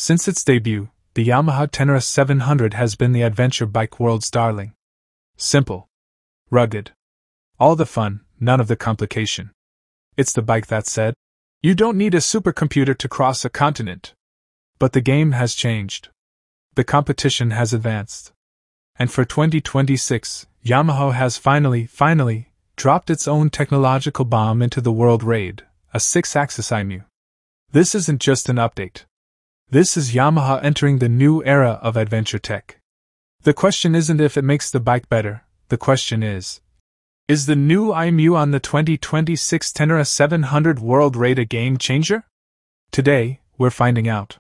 Since its debut, the Yamaha Ténéré 700 has been the adventure bike world's darling. Simple. Rugged. All the fun, none of the complication. It's the bike that said, you don't need a supercomputer to cross a continent. But the game has changed. The competition has advanced. And for 2026, Yamaha has finally, dropped its own technological bomb into the world raid, a 6-axis IMU. This isn't just an update. This is Yamaha entering the new era of adventure tech. The question isn't if it makes the bike better, the question is the new IMU on the 2026 Ténéré 700 World Raid a game changer? Today, we're finding out.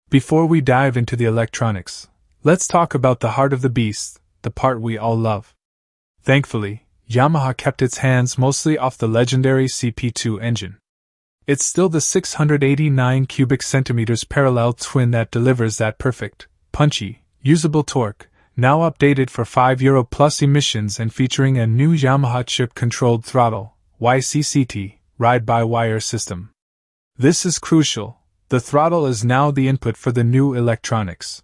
Before we dive into the electronics, let's talk about the heart of the beast, the part we all love. Thankfully, Yamaha kept its hands mostly off the legendary CP2 engine. It's still the 689 cubic centimeters parallel twin that delivers that perfect, punchy, usable torque, now updated for €5 plus emissions and featuring a new Yamaha chip-controlled throttle, YCCT, ride-by-wire system. This is crucial. The throttle is now the input for the new electronics.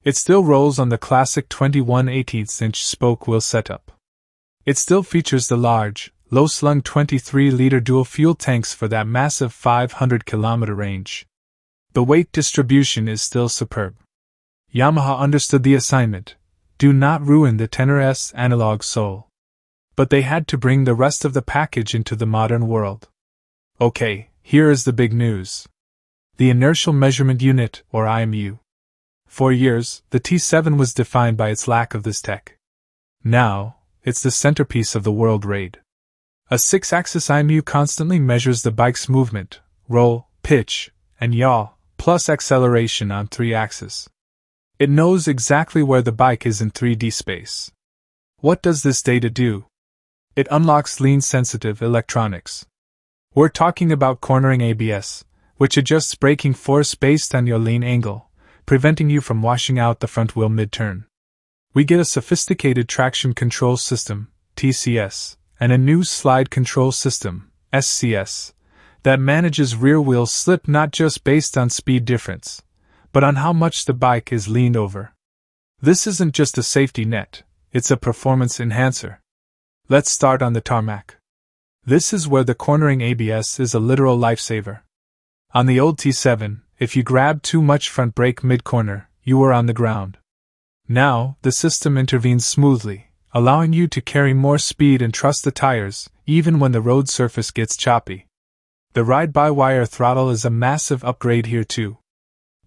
It still rolls on the classic 21/18-inch spoke wheel setup. It still features the large, low-slung 23-liter dual-fuel tanks for that massive 500-kilometer range. The weight distribution is still superb. Yamaha understood the assignment: do not ruin the Ténéré's analog soul. But they had to bring the rest of the package into the modern world. Okay, here is the big news. The Inertial Measurement Unit, or IMU. For years, the T7 was defined by its lack of this tech. Now, it's the centerpiece of the world raid. A 6-axis IMU constantly measures the bike's movement, roll, pitch, and yaw, plus acceleration on 3 axes. It knows exactly where the bike is in 3D space. What does this data do? It unlocks lean-sensitive electronics. We're talking about cornering ABS, which adjusts braking force based on your lean angle, preventing you from washing out the front wheel mid-turn. We get a sophisticated traction control system, TCS, and a new slide control system, SCS, that manages rear wheel slip not just based on speed difference, but on how much the bike is leaned over. This isn't just a safety net, it's a performance enhancer. Let's start on the tarmac. This is where the cornering ABS is a literal lifesaver. On the old T7, if you grabbed too much front brake mid-corner, you were on the ground. Now, the system intervenes smoothly, allowing you to carry more speed and trust the tires, even when the road surface gets choppy. The ride-by-wire throttle is a massive upgrade here too.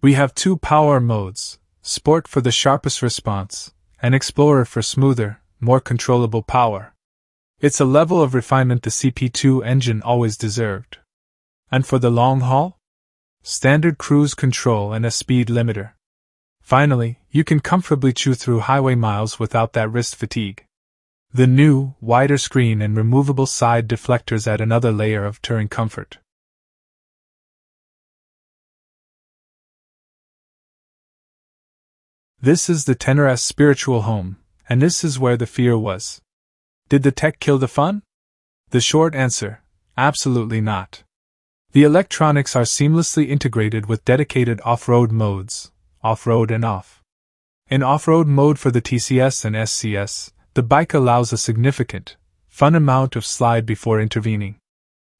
We have 2 power modes, Sport for the sharpest response, and Explorer for smoother, more controllable power. It's a level of refinement the CP2 engine always deserved. And for the long haul? Standard cruise control and a speed limiter. Finally, you can comfortably chew through highway miles without that wrist fatigue. The new, wider screen and removable side deflectors add another layer of touring comfort. This is the Ténéré's spiritual home, and this is where the fear was. Did the tech kill the fun? The short answer: absolutely not. The electronics are seamlessly integrated with dedicated off-road modes, off-road and off. In off-road mode for the TCS and SCS, the bike allows a significant, fun amount of slide before intervening.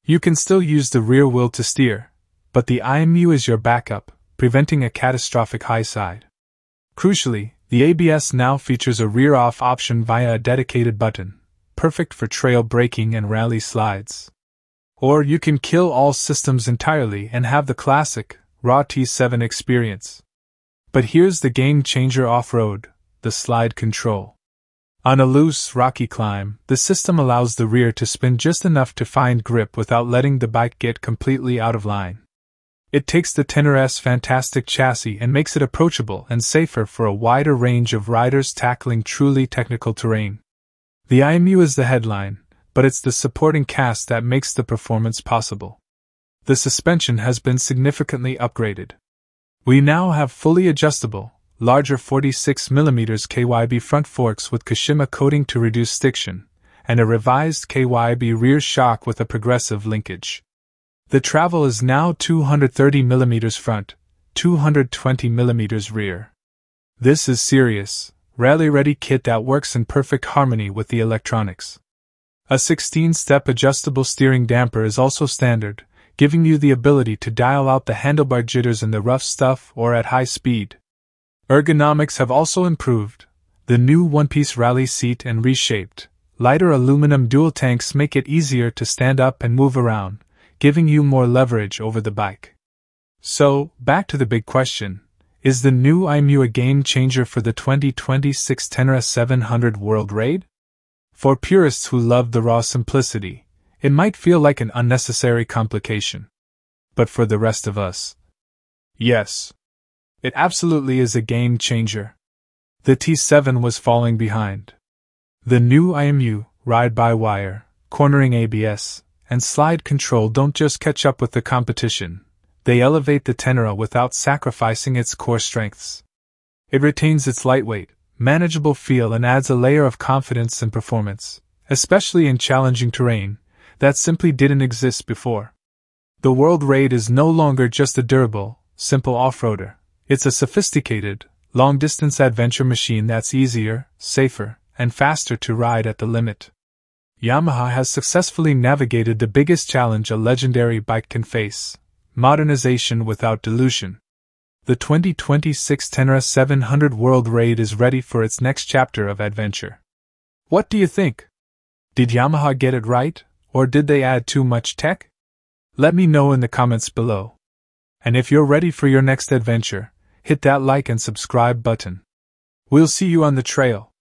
You can still use the rear wheel to steer, but the IMU is your backup, preventing a catastrophic high side. Crucially, the ABS now features a rear-off option via a dedicated button, perfect for trail braking and rally slides. Or you can kill all systems entirely and have the classic, raw T7 experience. But here's the game-changer off-road, the slide control. On a loose, rocky climb, the system allows the rear to spin just enough to find grip without letting the bike get completely out of line. It takes the Ténéré's fantastic chassis and makes it approachable and safer for a wider range of riders tackling truly technical terrain. The IMU is the headline, but it's the supporting cast that makes the performance possible. The suspension has been significantly upgraded. We now have fully adjustable, larger 46mm KYB front forks with Kashima coating to reduce stiction, and a revised KYB rear shock with a progressive linkage. The travel is now 230mm front, 220mm rear. This is serious, rally-ready kit that works in perfect harmony with the electronics. A 16-step adjustable steering damper is also standard, giving you the ability to dial out the handlebar jitters in the rough stuff or at high speed. Ergonomics have also improved. The new one-piece rally seat and reshaped, lighter aluminum dual tanks make it easier to stand up and move around, giving you more leverage over the bike. So, back to the big question, is the new IMU a game changer for the 2026 Ténéré 700 World Raid? For purists who love the raw simplicity, it might feel like an unnecessary complication. But for the rest of us, yes, it absolutely is a game changer. The T7 was falling behind. The new IMU, ride-by-wire, cornering ABS, and slide control don't just catch up with the competition, they elevate the Ténéré without sacrificing its core strengths. It retains its lightweight, manageable feel and adds a layer of confidence and performance, especially in challenging terrain, that simply didn't exist before. The World Raid is no longer just a durable, simple off-roader, it's a sophisticated, long-distance adventure machine that's easier, safer, and faster to ride at the limit. Yamaha has successfully navigated the biggest challenge a legendary bike can face: modernization without dilution. The 2026 Ténéré 700 World Raid is ready for its next chapter of adventure. What do you think? Did Yamaha get it right, or did they add too much tech? Let me know in the comments below. And if you're ready for your next adventure, hit that like and subscribe button. We'll see you on the trail.